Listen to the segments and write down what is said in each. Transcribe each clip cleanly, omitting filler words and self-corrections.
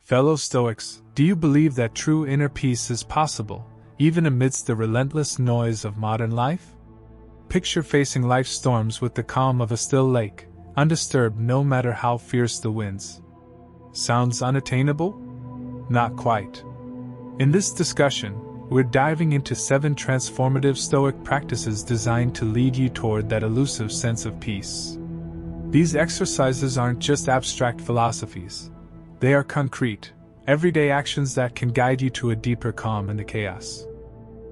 Fellow Stoics, do you believe that true inner peace is possible, even amidst the relentless noise of modern life? Picture facing life's storms with the calm of a still lake, undisturbed no matter how fierce the winds. Sounds unattainable? Not quite. In this discussion, we're diving into 7 transformative Stoic practices designed to lead you toward that elusive sense of peace. These exercises aren't just abstract philosophies. They are concrete, everyday actions that can guide you to a deeper calm in the chaos.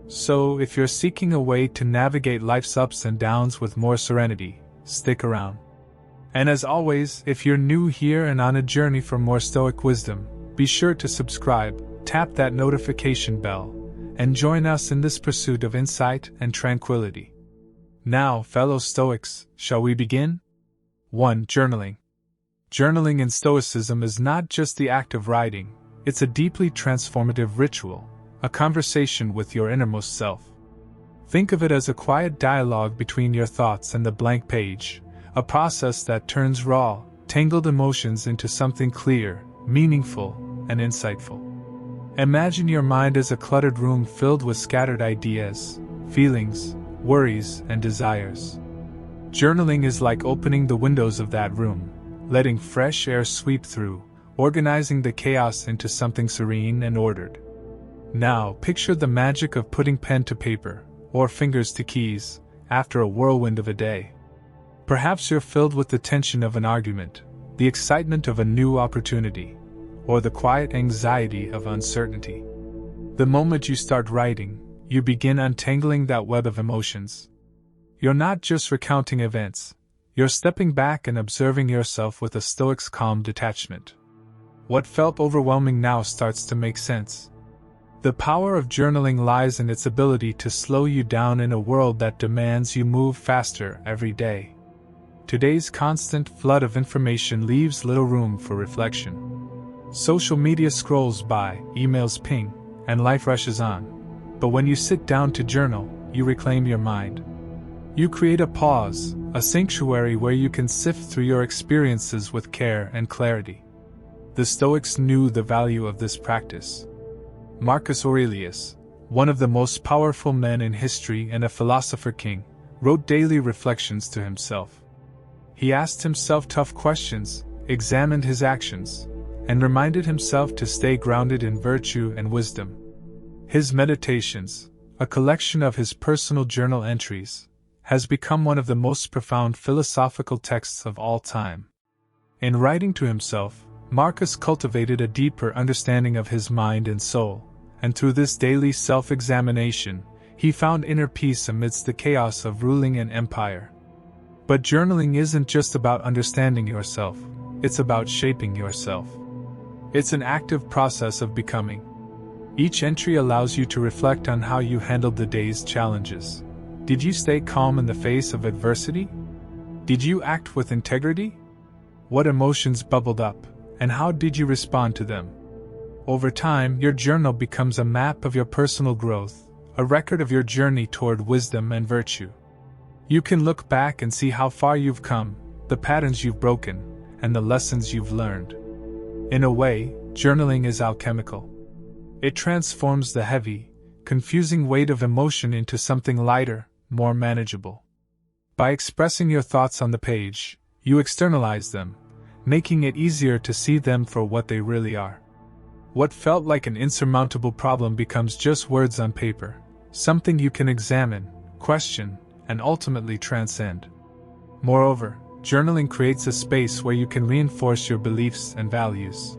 So, if you're seeking a way to navigate life's ups and downs with more serenity, stick around. And as always, if you're new here and on a journey for more Stoic wisdom, be sure to subscribe, tap that notification bell, and join us in this pursuit of insight and tranquility. Now, fellow Stoics, shall we begin? 1. Journaling. Journaling in Stoicism is not just the act of writing, it's a deeply transformative ritual, a conversation with your innermost self. Think of it as a quiet dialogue between your thoughts and the blank page, a process that turns raw, tangled emotions into something clear, meaningful, and insightful. Imagine your mind as a cluttered room filled with scattered ideas, feelings, worries, and desires. Journaling is like opening the windows of that room, letting fresh air sweep through, organizing the chaos into something serene and ordered. Now, picture the magic of putting pen to paper, or fingers to keys, after a whirlwind of a day. Perhaps you're filled with the tension of an argument, the excitement of a new opportunity, or the quiet anxiety of uncertainty. The moment you start writing, you begin untangling that web of emotions. You're not just recounting events, you're stepping back and observing yourself with a Stoic's calm detachment. What felt overwhelming now starts to make sense. The power of journaling lies in its ability to slow you down in a world that demands you move faster every day. Today's constant flood of information leaves little room for reflection. Social media scrolls by, emails ping, and life rushes on. But when you sit down to journal, you reclaim your mind. You create a pause, a sanctuary where you can sift through your experiences with care and clarity. The Stoics knew the value of this practice. Marcus Aurelius, one of the most powerful men in history and a philosopher king, wrote daily reflections to himself. He asked himself tough questions, examined his actions, and reminded himself to stay grounded in virtue and wisdom. His Meditations, a collection of his personal journal entries, has become one of the most profound philosophical texts of all time. In writing to himself, Marcus cultivated a deeper understanding of his mind and soul, and through this daily self-examination, he found inner peace amidst the chaos of ruling an empire. But journaling isn't just about understanding yourself, it's about shaping yourself. It's an active process of becoming. Each entry allows you to reflect on how you handled the day's challenges. Did you stay calm in the face of adversity? Did you act with integrity? What emotions bubbled up, and how did you respond to them? Over time, your journal becomes a map of your personal growth, a record of your journey toward wisdom and virtue. You can look back and see how far you've come, the patterns you've broken, and the lessons you've learned. In a way, journaling is alchemical. It transforms the heavy, confusing weight of emotion into something lighter, more manageable. By expressing your thoughts on the page, you externalize them, making it easier to see them for what they really are. What felt like an insurmountable problem becomes just words on paper, something you can examine, question, and ultimately transcend. Moreover, journaling creates a space where you can reinforce your beliefs and values.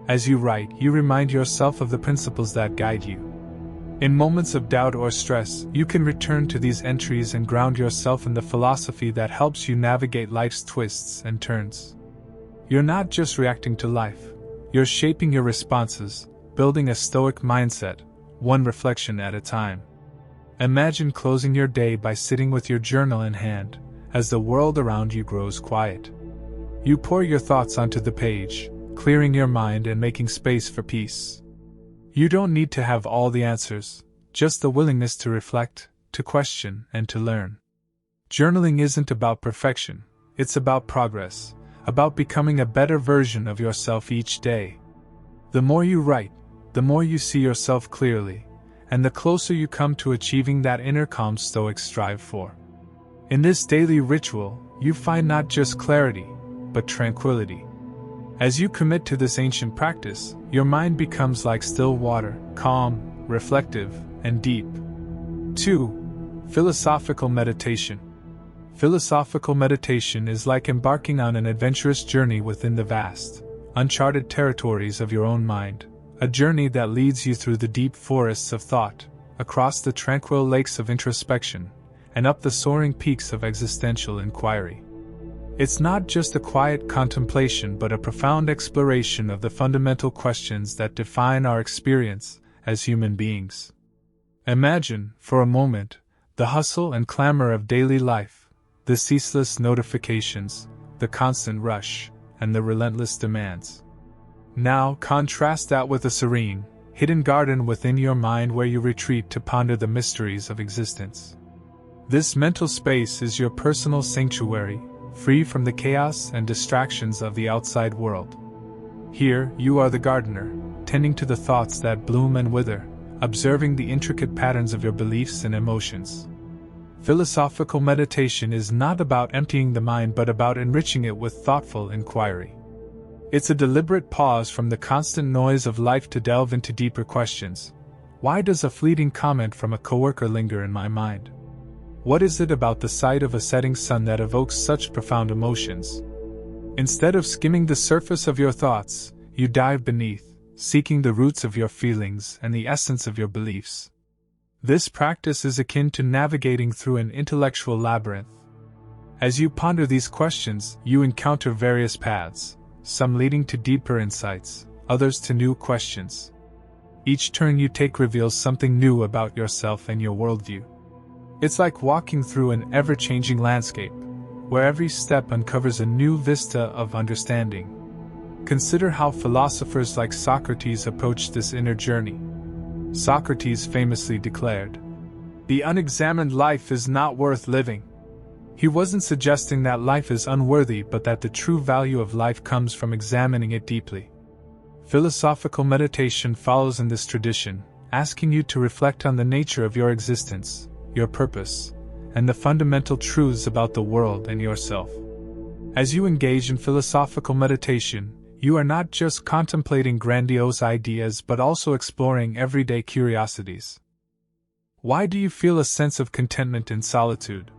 As you write, you remind yourself of the principles that guide you. In moments of doubt or stress, you can return to these entries and ground yourself in the philosophy that helps you navigate life's twists and turns. You're not just reacting to life, you're shaping your responses, building a Stoic mindset, one reflection at a time. Imagine closing your day by sitting with your journal in hand, as the world around you grows quiet. You pour your thoughts onto the page, clearing your mind and making space for peace. You don't need to have all the answers, just the willingness to reflect, to question, and to learn. Journaling isn't about perfection, it's about progress, about becoming a better version of yourself each day. The more you write, the more you see yourself clearly, and the closer you come to achieving that inner calm Stoics strive for. In this daily ritual, you find not just clarity, but tranquility. As you commit to this ancient practice, your mind becomes like still water, calm, reflective, and deep. 2. Philosophical meditation. Philosophical meditation is like embarking on an adventurous journey within the vast, uncharted territories of your own mind, a journey that leads you through the deep forests of thought, across the tranquil lakes of introspection, and up the soaring peaks of existential inquiry. It's not just a quiet contemplation but a profound exploration of the fundamental questions that define our experience as human beings. Imagine, for a moment, the hustle and clamor of daily life, the ceaseless notifications, the constant rush, and the relentless demands. Now contrast that with a serene, hidden garden within your mind where you retreat to ponder the mysteries of existence. This mental space is your personal sanctuary, free from the chaos and distractions of the outside world. Here, you are the gardener, tending to the thoughts that bloom and wither, observing the intricate patterns of your beliefs and emotions. Philosophical meditation is not about emptying the mind but about enriching it with thoughtful inquiry. It's a deliberate pause from the constant noise of life to delve into deeper questions. Why does a fleeting comment from a coworker linger in my mind? What is it about the sight of a setting sun that evokes such profound emotions? Instead of skimming the surface of your thoughts, you dive beneath, seeking the roots of your feelings and the essence of your beliefs. This practice is akin to navigating through an intellectual labyrinth. As you ponder these questions, you encounter various paths, some leading to deeper insights, others to new questions. Each turn you take reveals something new about yourself and your worldview. It's like walking through an ever-changing landscape, where every step uncovers a new vista of understanding. Consider how philosophers like Socrates approached this inner journey. Socrates famously declared, "The unexamined life is not worth living." He wasn't suggesting that life is unworthy but that the true value of life comes from examining it deeply. Philosophical meditation follows in this tradition, asking you to reflect on the nature of your existence, your purpose, and the fundamental truths about the world and yourself. As you engage in philosophical meditation, you are not just contemplating grandiose ideas but also exploring everyday curiosities. Why do you feel a sense of contentment in solitude?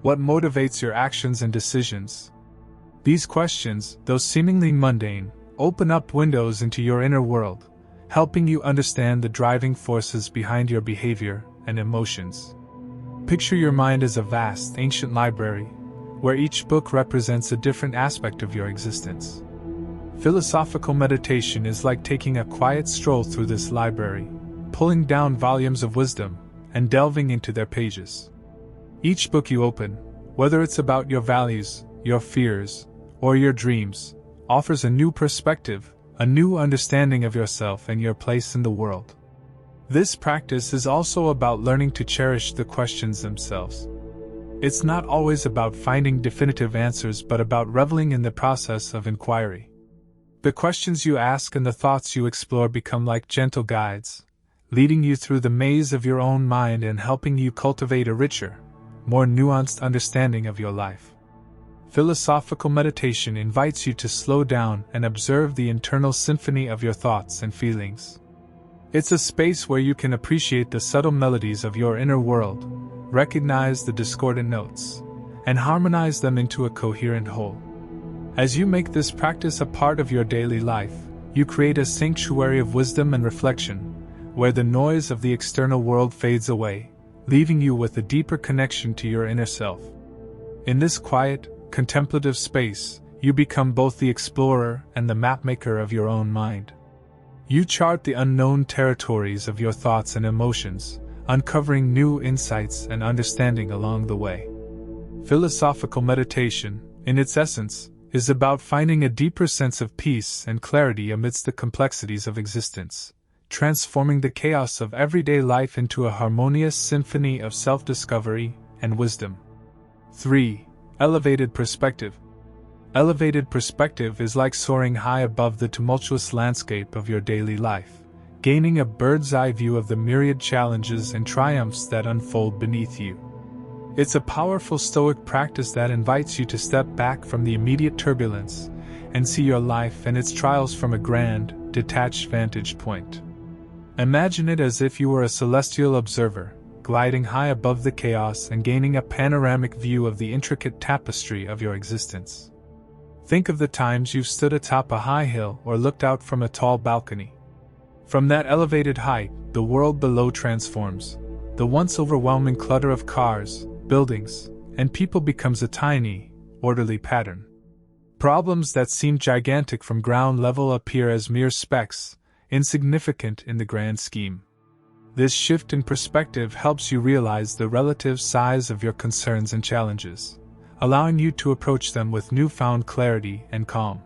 What motivates your actions and decisions? These questions, though seemingly mundane, open up windows into your inner world, helping you understand the driving forces behind your behavior and emotions. Picture your mind as a vast, ancient library, where each book represents a different aspect of your existence. Philosophical meditation is like taking a quiet stroll through this library, pulling down volumes of wisdom, and delving into their pages. Each book you open, whether it's about your values, your fears, or your dreams, offers a new perspective, a new understanding of yourself and your place in the world. This practice is also about learning to cherish the questions themselves. It's not always about finding definitive answers but about reveling in the process of inquiry. The questions you ask and the thoughts you explore become like gentle guides, leading you through the maze of your own mind and helping you cultivate a richer, more nuanced understanding of your life. Philosophical meditation invites you to slow down and observe the internal symphony of your thoughts and feelings. It's a space where you can appreciate the subtle melodies of your inner world, recognize the discordant notes, and harmonize them into a coherent whole. As you make this practice a part of your daily life, you create a sanctuary of wisdom and reflection, where the noise of the external world fades away, leaving you with a deeper connection to your inner self. In this quiet, contemplative space, you become both the explorer and the mapmaker of your own mind. You chart the unknown territories of your thoughts and emotions, uncovering new insights and understanding along the way. Philosophical meditation, in its essence, is about finding a deeper sense of peace and clarity amidst the complexities of existence, transforming the chaos of everyday life into a harmonious symphony of self-discovery and wisdom. 3. Elevated perspective. Elevated perspective is like soaring high above the tumultuous landscape of your daily life, gaining a bird's-eye view of the myriad challenges and triumphs that unfold beneath you. It's a powerful Stoic practice that invites you to step back from the immediate turbulence and see your life and its trials from a grand, detached vantage point. Imagine it as if you were a celestial observer, gliding high above the chaos and gaining a panoramic view of the intricate tapestry of your existence. Think of the times you've stood atop a high hill or looked out from a tall balcony. From that elevated height, the world below transforms. The once overwhelming clutter of cars, buildings, and people becomes a tiny, orderly pattern. Problems that seem gigantic from ground level appear as mere specks, insignificant in the grand scheme. This shift in perspective helps you realize the relative size of your concerns and challenges, allowing you to approach them with newfound clarity and calm.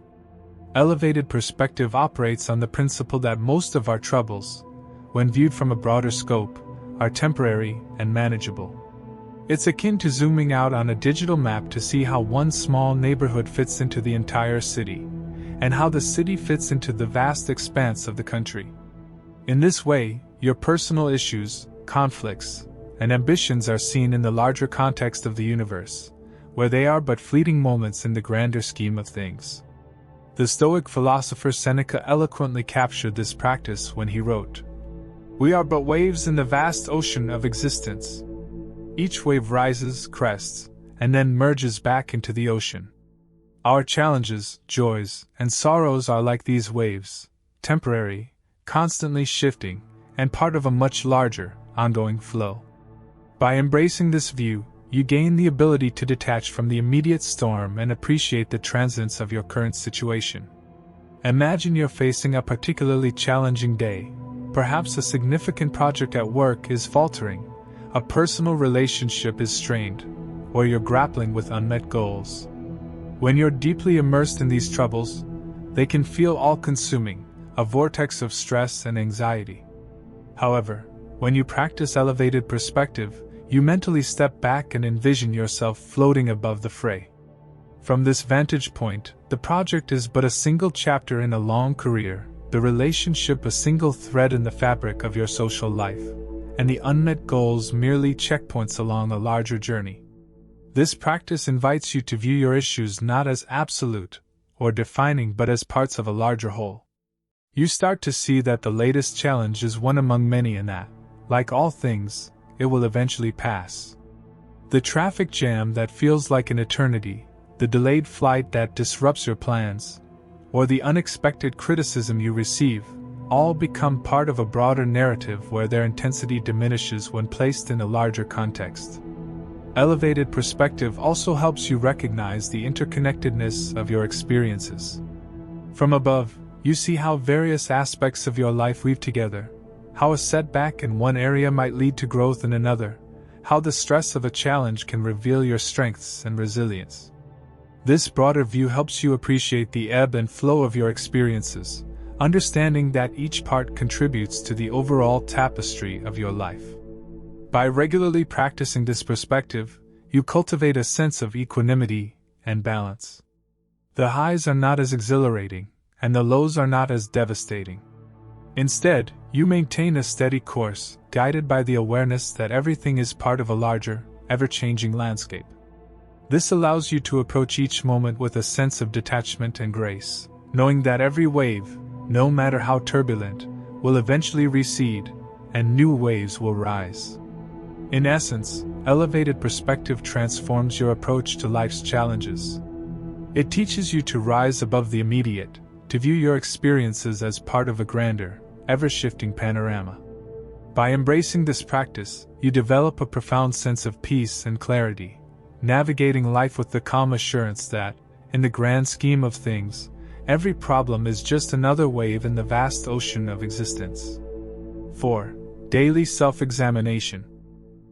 Elevated perspective operates on the principle that most of our troubles, when viewed from a broader scope, are temporary and manageable. It's akin to zooming out on a digital map to see how one small neighborhood fits into the entire city, and how the city fits into the vast expanse of the country. In this way, your personal issues, conflicts, and ambitions are seen in the larger context of the universe, where they are but fleeting moments in the grander scheme of things. The Stoic philosopher Seneca eloquently captured this practice when he wrote, "We are but waves in the vast ocean of existence. Each wave rises, crests, and then merges back into the ocean. Our challenges, joys, and sorrows are like these waves, temporary, constantly shifting, and part of a much larger, ongoing flow." By embracing this view, you gain the ability to detach from the immediate storm and appreciate the transience of your current situation. Imagine you're facing a particularly challenging day. Perhaps a significant project at work is faltering, a personal relationship is strained, or you're grappling with unmet goals. When you're deeply immersed in these troubles, they can feel all-consuming, a vortex of stress and anxiety. However, when you practice elevated perspective, you mentally step back and envision yourself floating above the fray. From this vantage point, the project is but a single chapter in a long career, the relationship a single thread in the fabric of your social life, and the unmet goals merely checkpoints along a larger journey. This practice invites you to view your issues not as absolute or defining but as parts of a larger whole. You start to see that the latest challenge is one among many and that, like all things, it will eventually pass. The traffic jam that feels like an eternity, the delayed flight that disrupts your plans, or the unexpected criticism you receive, all become part of a broader narrative where their intensity diminishes when placed in a larger context. Elevated perspective also helps you recognize the interconnectedness of your experiences. From above, you see how various aspects of your life weave together, how a setback in one area might lead to growth in another, how the stress of a challenge can reveal your strengths and resilience. This broader view helps you appreciate the ebb and flow of your experiences, understanding that each part contributes to the overall tapestry of your life. By regularly practicing this perspective, you cultivate a sense of equanimity and balance. The highs are not as exhilarating, and the lows are not as devastating. Instead, you maintain a steady course, guided by the awareness that everything is part of a larger, ever-changing landscape. This allows you to approach each moment with a sense of detachment and grace, knowing that every wave, no matter how turbulent, will eventually recede, and new waves will rise. In essence, elevated perspective transforms your approach to life's challenges. It teaches you to rise above the immediate, to view your experiences as part of a grander, ever-shifting panorama. By embracing this practice, you develop a profound sense of peace and clarity, navigating life with the calm assurance that, in the grand scheme of things, every problem is just another wave in the vast ocean of existence. 4. Daily self-examination.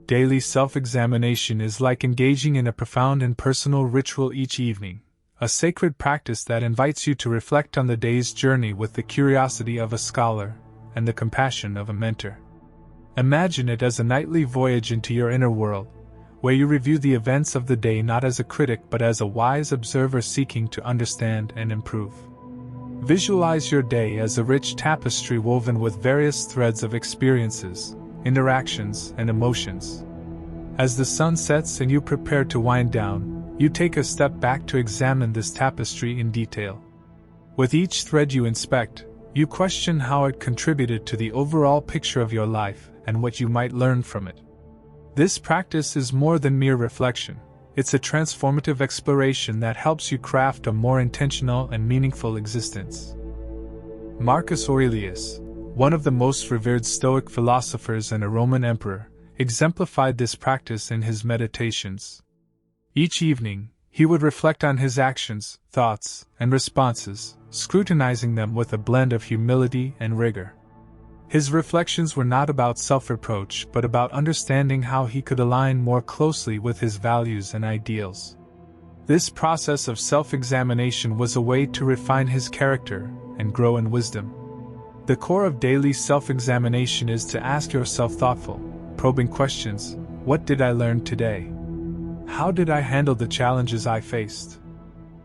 Daily self-examination is like engaging in a profound and personal ritual each evening, a sacred practice that invites you to reflect on the day's journey with the curiosity of a scholar and the compassion of a mentor. Imagine it as a nightly voyage into your inner world, where you review the events of the day not as a critic but as a wise observer seeking to understand and improve. Visualize your day as a rich tapestry woven with various threads of experiences, interactions, and emotions. As the sun sets and you prepare to wind down, you take a step back to examine this tapestry in detail. With each thread you inspect, you question how it contributed to the overall picture of your life and what you might learn from it. This practice is more than mere reflection. It's a transformative exploration that helps you craft a more intentional and meaningful existence. Marcus Aurelius, one of the most revered Stoic philosophers and a Roman emperor, exemplified this practice in his meditations. Each evening, he would reflect on his actions, thoughts, and responses, scrutinizing them with a blend of humility and rigor. His reflections were not about self-reproach but about understanding how he could align more closely with his values and ideals. This process of self-examination was a way to refine his character and grow in wisdom. The core of daily self-examination is to ask yourself thoughtful, probing questions. What did I learn today? How did I handle the challenges I faced?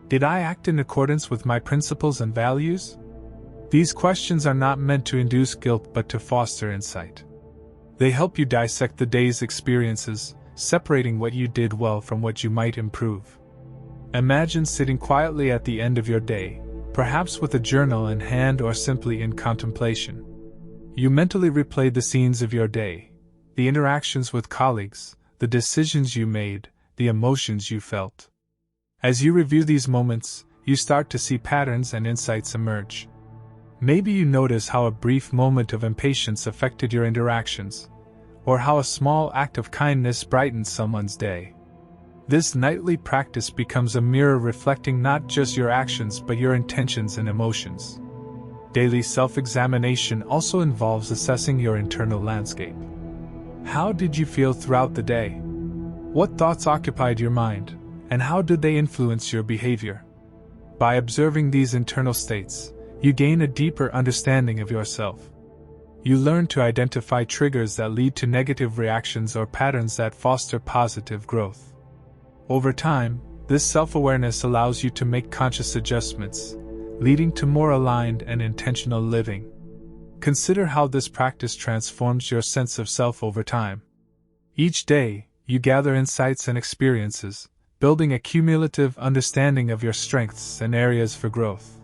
Did I act in accordance with my principles and values? These questions are not meant to induce guilt but to foster insight. They help you dissect the day's experiences, separating what you did well from what you might improve. Imagine sitting quietly at the end of your day, perhaps with a journal in hand or simply in contemplation. You mentally replay the scenes of your day, the interactions with colleagues, the decisions you made, the emotions you felt. As you review these moments, you start to see patterns and insights emerge. Maybe you notice how a brief moment of impatience affected your interactions, or how a small act of kindness brightened someone's day. This nightly practice becomes a mirror reflecting not just your actions but your intentions and emotions. Daily self-examination also involves assessing your internal landscape. How did you feel throughout the day? What thoughts occupied your mind, and how did they influence your behavior? By observing these internal states, you gain a deeper understanding of yourself. You learn to identify triggers that lead to negative reactions or patterns that foster positive growth. Over time, this self-awareness allows you to make conscious adjustments, leading to more aligned and intentional living. Consider how this practice transforms your sense of self over time. Each day, you gather insights and experiences, building a cumulative understanding of your strengths and areas for growth.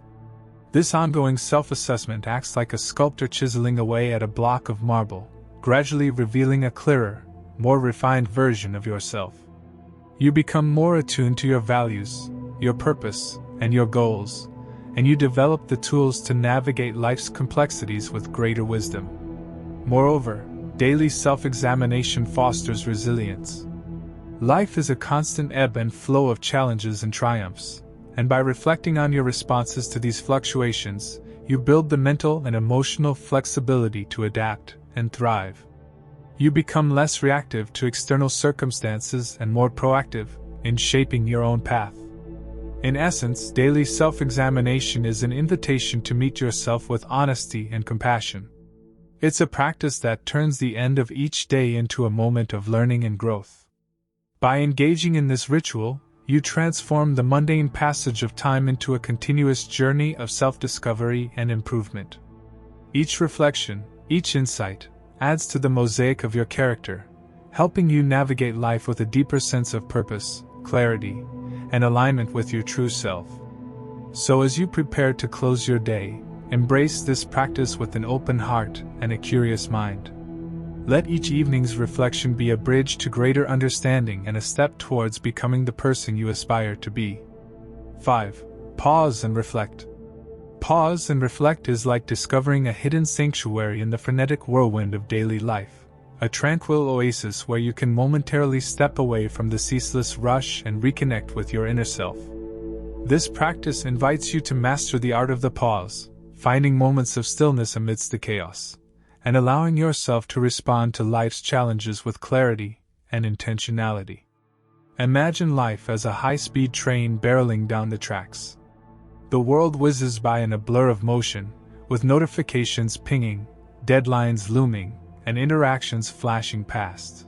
This ongoing self-assessment acts like a sculptor chiseling away at a block of marble, gradually revealing a clearer, more refined version of yourself. You become more attuned to your values, your purpose, and your goals, and you develop the tools to navigate life's complexities with greater wisdom. Moreover, daily self-examination fosters resilience. Life is a constant ebb and flow of challenges and triumphs, and by reflecting on your responses to these fluctuations, you build the mental and emotional flexibility to adapt and thrive. You become less reactive to external circumstances and more proactive in shaping your own path. In essence, daily self-examination is an invitation to meet yourself with honesty and compassion. It's a practice that turns the end of each day into a moment of learning and growth. By engaging in this ritual, you transform the mundane passage of time into a continuous journey of self-discovery and improvement. Each reflection, each insight, adds to the mosaic of your character, helping you navigate life with a deeper sense of purpose, clarity, and alignment with your true self. So as you prepare to close your day, embrace this practice with an open heart and a curious mind. Let each evening's reflection be a bridge to greater understanding and a step towards becoming the person you aspire to be. 5. Pause and reflect. Pause and reflect is like discovering a hidden sanctuary in the frenetic whirlwind of daily life, a tranquil oasis where you can momentarily step away from the ceaseless rush and reconnect with your inner self. This practice invites you to master the art of the pause, finding moments of stillness amidst the chaos, and allowing yourself to respond to life's challenges with clarity and intentionality. Imagine life as a high-speed train barreling down the tracks. The world whizzes by in a blur of motion, with notifications pinging, deadlines looming, and interactions flashing past.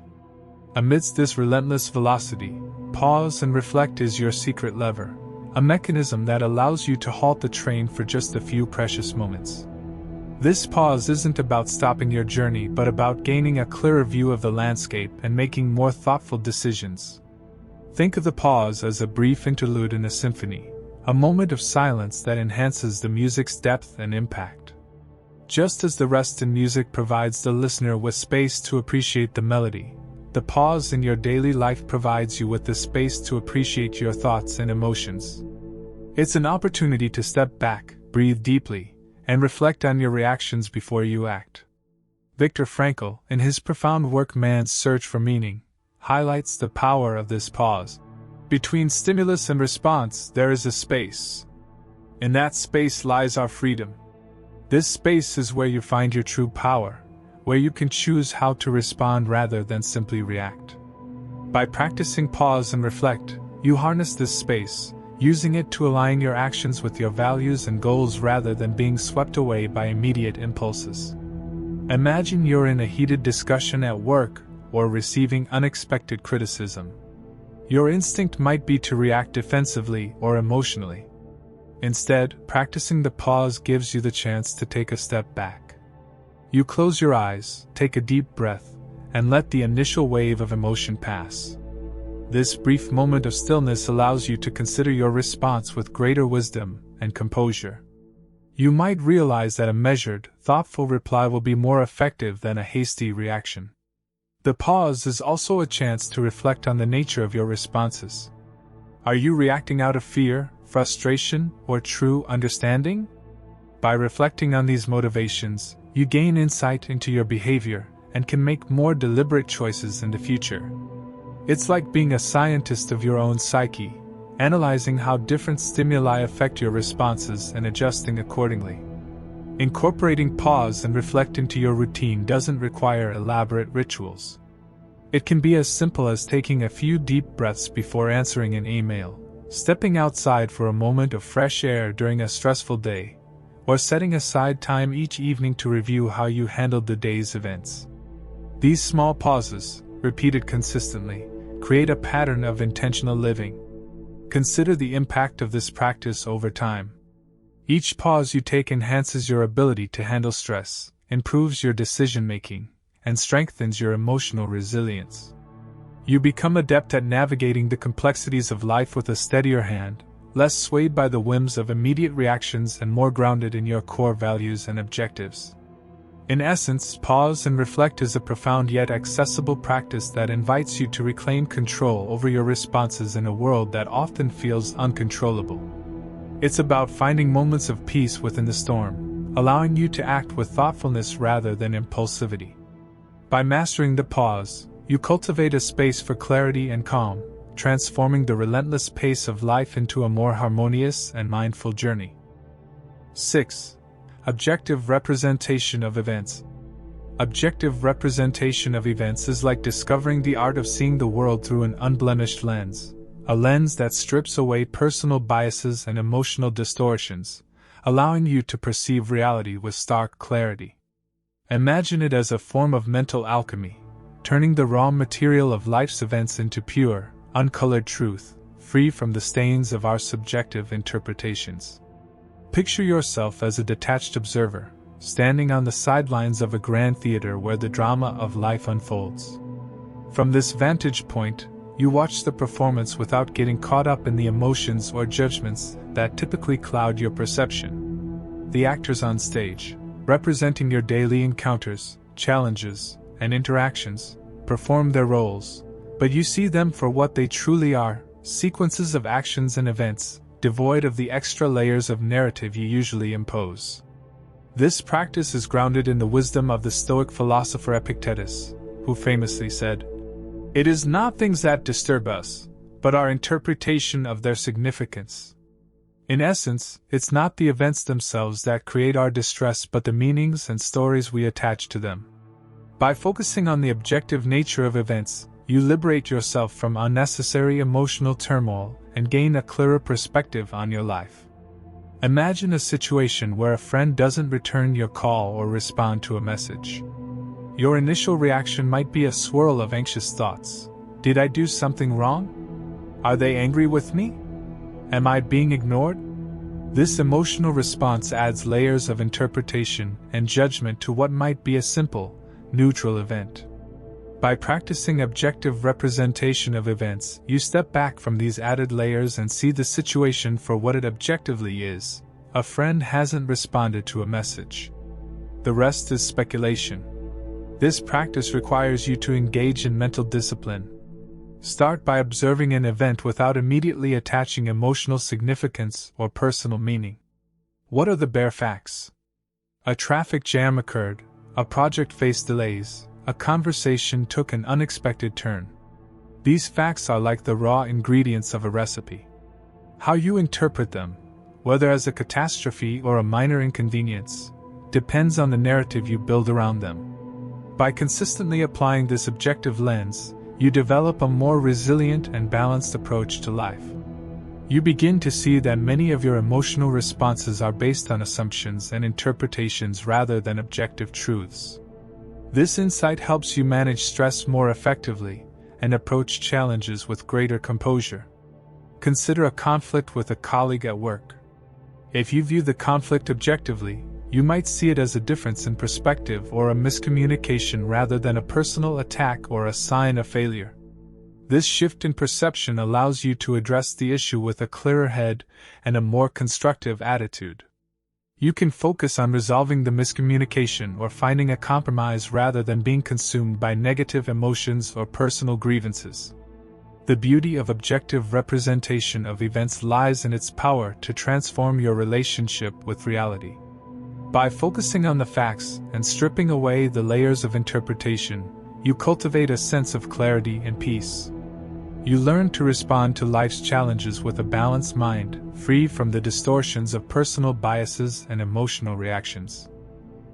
Amidst this relentless velocity, pause and reflect is your secret lever, a mechanism that allows you to halt the train for just a few precious moments. This pause isn't about stopping your journey but about gaining a clearer view of the landscape and making more thoughtful decisions. Think of the pause as a brief interlude in a symphony, a moment of silence that enhances the music's depth and impact. Just as the rest in music provides the listener with space to appreciate the melody, the pause in your daily life provides you with the space to appreciate your thoughts and emotions. It's an opportunity to step back, breathe deeply, and reflect on your reactions before you act. Viktor Frankl, in his profound work Man's Search for Meaning, highlights the power of this pause. Between stimulus and response, there is a space. In that space lies our freedom. This space is where you find your true power, where you can choose how to respond rather than simply react. By practicing pause and reflect, you harness this space, using it to align your actions with your values and goals rather than being swept away by immediate impulses. Imagine you're in a heated discussion at work or receiving unexpected criticism. Your instinct might be to react defensively or emotionally. Instead, practicing the pause gives you the chance to take a step back. You close your eyes, take a deep breath, and let the initial wave of emotion pass. This brief moment of stillness allows you to consider your response with greater wisdom and composure. You might realize that a measured, thoughtful reply will be more effective than a hasty reaction. The pause is also a chance to reflect on the nature of your responses. Are you reacting out of fear, frustration, or true understanding? By reflecting on these motivations, you gain insight into your behavior and can make more deliberate choices in the future. It's like being a scientist of your own psyche, analyzing how different stimuli affect your responses and adjusting accordingly. Incorporating pause and reflect into your routine doesn't require elaborate rituals. It can be as simple as taking a few deep breaths before answering an email, stepping outside for a moment of fresh air during a stressful day, or setting aside time each evening to review how you handled the day's events. These small pauses, repeated consistently, create a pattern of intentional living. Consider the impact of this practice over time. Each pause you take enhances your ability to handle stress, improves your decision-making, and strengthens your emotional resilience. You become adept at navigating the complexities of life with a steadier hand, less swayed by the whims of immediate reactions and more grounded in your core values and objectives. In essence, pause and reflect is a profound yet accessible practice that invites you to reclaim control over your responses in a world that often feels uncontrollable. It's about finding moments of peace within the storm, allowing you to act with thoughtfulness rather than impulsivity. By mastering the pause, you cultivate a space for clarity and calm, transforming the relentless pace of life into a more harmonious and mindful journey. 6. Objective representation of events. Objective representation of events is like discovering the art of seeing the world through an unblemished lens, a lens that strips away personal biases and emotional distortions, allowing you to perceive reality with stark clarity. Imagine it as a form of mental alchemy, turning the raw material of life's events into pure, uncolored truth, free from the stains of our subjective interpretations. Picture yourself as a detached observer, standing on the sidelines of a grand theater where the drama of life unfolds. From this vantage point, you watch the performance without getting caught up in the emotions or judgments that typically cloud your perception. The actors on stage, representing your daily encounters, challenges, and interactions, perform their roles, but you see them for what they truly are, sequences of actions and events, devoid of the extra layers of narrative you usually impose. This practice is grounded in the wisdom of the Stoic philosopher Epictetus, who famously said, "It is not things that disturb us, but our interpretation of their significance." In essence, it's not the events themselves that create our distress but the meanings and stories we attach to them. By focusing on the objective nature of events, you liberate yourself from unnecessary emotional turmoil and gain a clearer perspective on your life. Imagine a situation where a friend doesn't return your call or respond to a message. Your initial reaction might be a swirl of anxious thoughts. Did I do something wrong? Are they angry with me? Am I being ignored? This emotional response adds layers of interpretation and judgment to what might be a simple, neutral event. By practicing objective representation of events, you step back from these added layers and see the situation for what it objectively is. A friend hasn't responded to a message. The rest is speculation. This practice requires you to engage in mental discipline. Start by observing an event without immediately attaching emotional significance or personal meaning. What are the bare facts? A traffic jam occurred, a project faced delays, a conversation took an unexpected turn. These facts are like the raw ingredients of a recipe. How you interpret them, whether as a catastrophe or a minor inconvenience, depends on the narrative you build around them. By consistently applying this objective lens, you develop a more resilient and balanced approach to life. You begin to see that many of your emotional responses are based on assumptions and interpretations rather than objective truths. This insight helps you manage stress more effectively and approach challenges with greater composure. Consider a conflict with a colleague at work. If you view the conflict objectively, you might see it as a difference in perspective or a miscommunication rather than a personal attack or a sign of failure. This shift in perception allows you to address the issue with a clearer head and a more constructive attitude. You can focus on resolving the miscommunication or finding a compromise rather than being consumed by negative emotions or personal grievances. The beauty of objective representation of events lies in its power to transform your relationship with reality. By focusing on the facts and stripping away the layers of interpretation, you cultivate a sense of clarity and peace. You learn to respond to life's challenges with a balanced mind, free from the distortions of personal biases and emotional reactions.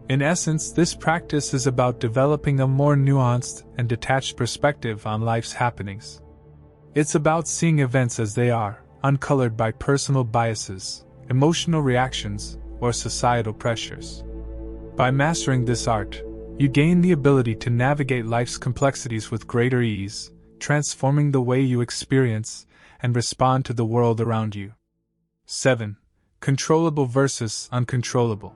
In essence, this practice is about developing a more nuanced and detached perspective on life's happenings. It's about seeing events as they are, uncolored by personal biases, emotional reactions, or societal pressures. By mastering this art, you gain the ability to navigate life's complexities with greater ease, transforming the way you experience and respond to the world around you. 7. Controllable versus uncontrollable.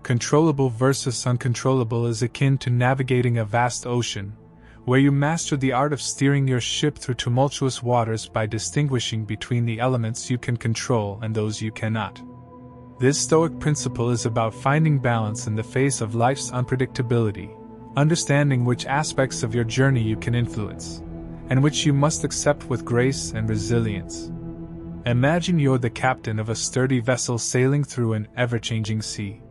Controllable versus uncontrollable is akin to navigating a vast ocean, where you master the art of steering your ship through tumultuous waters by distinguishing between the elements you can control and those you cannot. This Stoic principle is about finding balance in the face of life's unpredictability, understanding which aspects of your journey you can influence, and which you must accept with grace and resilience. Imagine you're the captain of a sturdy vessel sailing through an ever-changing sea.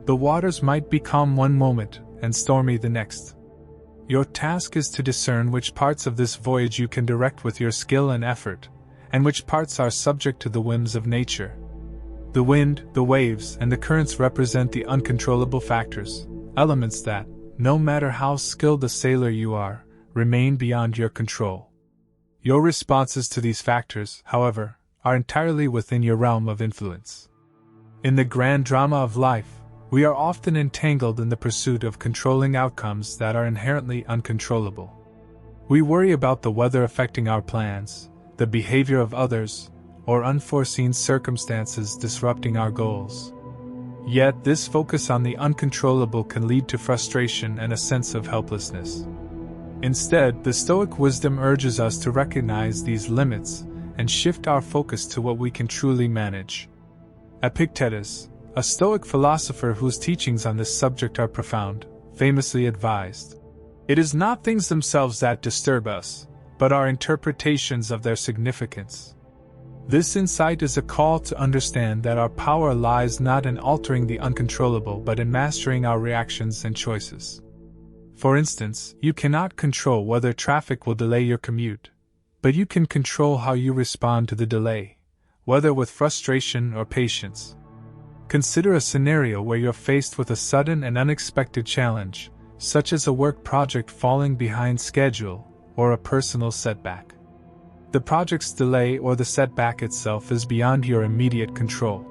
The waters might be calm one moment and stormy the next. Your task is to discern which parts of this voyage you can direct with your skill and effort, and which parts are subject to the whims of nature. The wind, the waves, and the currents represent the uncontrollable factors, elements that, no matter how skilled a sailor you are, remain beyond your control. Your responses to these factors, however, are entirely within your realm of influence. In the grand drama of life, we are often entangled in the pursuit of controlling outcomes that are inherently uncontrollable. We worry about the weather affecting our plans, the behavior of others, or unforeseen circumstances disrupting our goals. Yet this focus on the uncontrollable can lead to frustration and a sense of helplessness. Instead, the Stoic wisdom urges us to recognize these limits and shift our focus to what we can truly manage. Epictetus, a Stoic philosopher whose teachings on this subject are profound, famously advised, "It is not things themselves that disturb us, but our interpretations of their significance." This insight is a call to understand that our power lies not in altering the uncontrollable but in mastering our reactions and choices. For instance, you cannot control whether traffic will delay your commute, but you can control how you respond to the delay, whether with frustration or patience. Consider a scenario where you're faced with a sudden and unexpected challenge, such as a work project falling behind schedule or a personal setback. The project's delay or the setback itself is beyond your immediate control.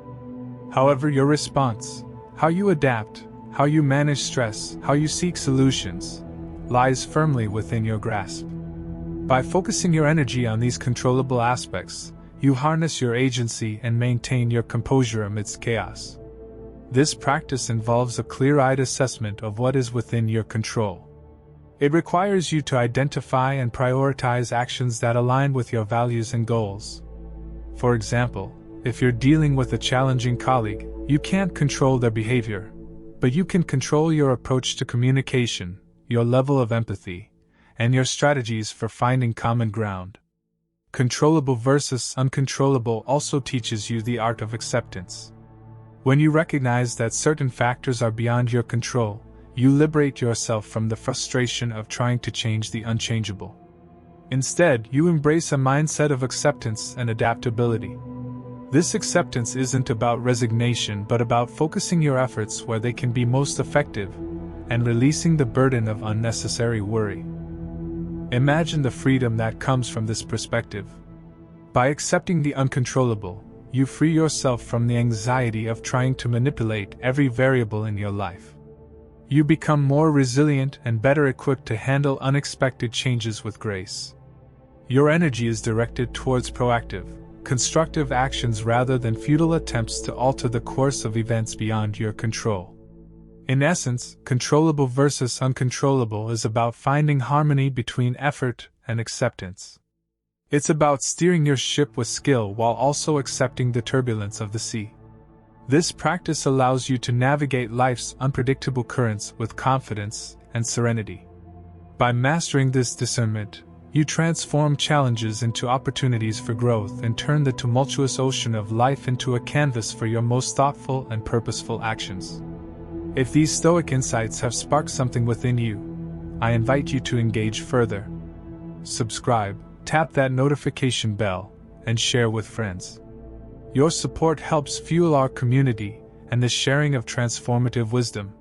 However, your response, how you adapt, how you manage stress, how you seek solutions, lies firmly within your grasp. By focusing your energy on these controllable aspects, you harness your agency and maintain your composure amidst chaos. This practice involves a clear-eyed assessment of what is within your control. It requires you to identify and prioritize actions that align with your values and goals. For example, if you're dealing with a challenging colleague, you can't control their behavior, but you can control your approach to communication, your level of empathy, and your strategies for finding common ground. Controllable versus uncontrollable also teaches you the art of acceptance. When you recognize that certain factors are beyond your control, you liberate yourself from the frustration of trying to change the unchangeable. Instead, you embrace a mindset of acceptance and adaptability. This acceptance isn't about resignation but about focusing your efforts where they can be most effective and releasing the burden of unnecessary worry. Imagine the freedom that comes from this perspective. By accepting the uncontrollable, you free yourself from the anxiety of trying to manipulate every variable in your life. You become more resilient and better equipped to handle unexpected changes with grace. Your energy is directed towards proactive, constructive actions rather than futile attempts to alter the course of events beyond your control. In essence, controllable versus uncontrollable is about finding harmony between effort and acceptance. It's about steering your ship with skill while also accepting the turbulence of the sea. This practice allows you to navigate life's unpredictable currents with confidence and serenity. By mastering this discernment, you transform challenges into opportunities for growth and turn the tumultuous ocean of life into a canvas for your most thoughtful and purposeful actions. If these Stoic insights have sparked something within you, I invite you to engage further. Subscribe, tap that notification bell, and share with friends. Your support helps fuel our community and the sharing of transformative wisdom.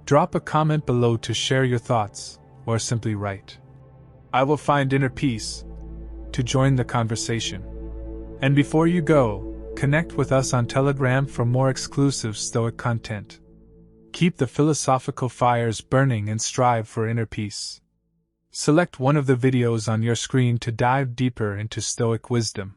Drop a comment below to share your thoughts, or simply write, "I will find inner peace," to join the conversation. And before you go, connect with us on Telegram for more exclusive Stoic content. Keep the philosophical fires burning and strive for inner peace. Select one of the videos on your screen to dive deeper into Stoic wisdom.